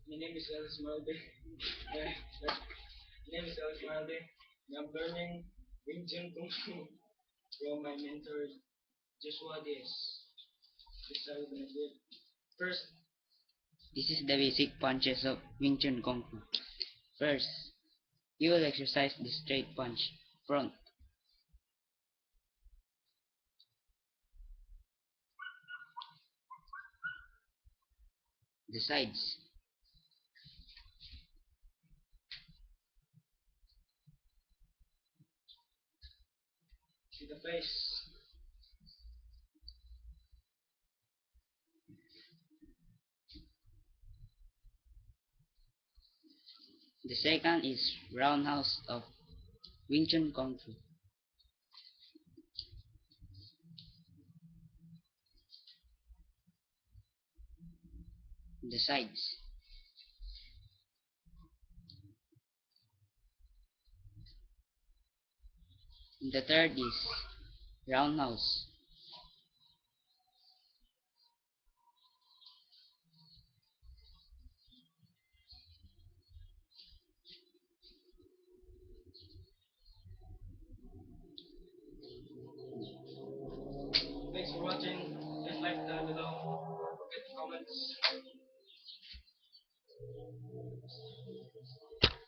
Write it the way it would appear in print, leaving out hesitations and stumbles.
My name is Alice Malde. My name is Alice Malde. I'm learning Wing Chun Kung Fu from my mentor Joshua Diaz. This is how we're gonna do it. First, This is the basic punches of Wing Chun Kung Fu. First, you will exercise the straight punch, front, the sides, to the face. the second is roundhouse of Wing Chun Kung Fu, the sides, the third is roundhouse, Thanks for watching. Please like down below. Don't forget to comment.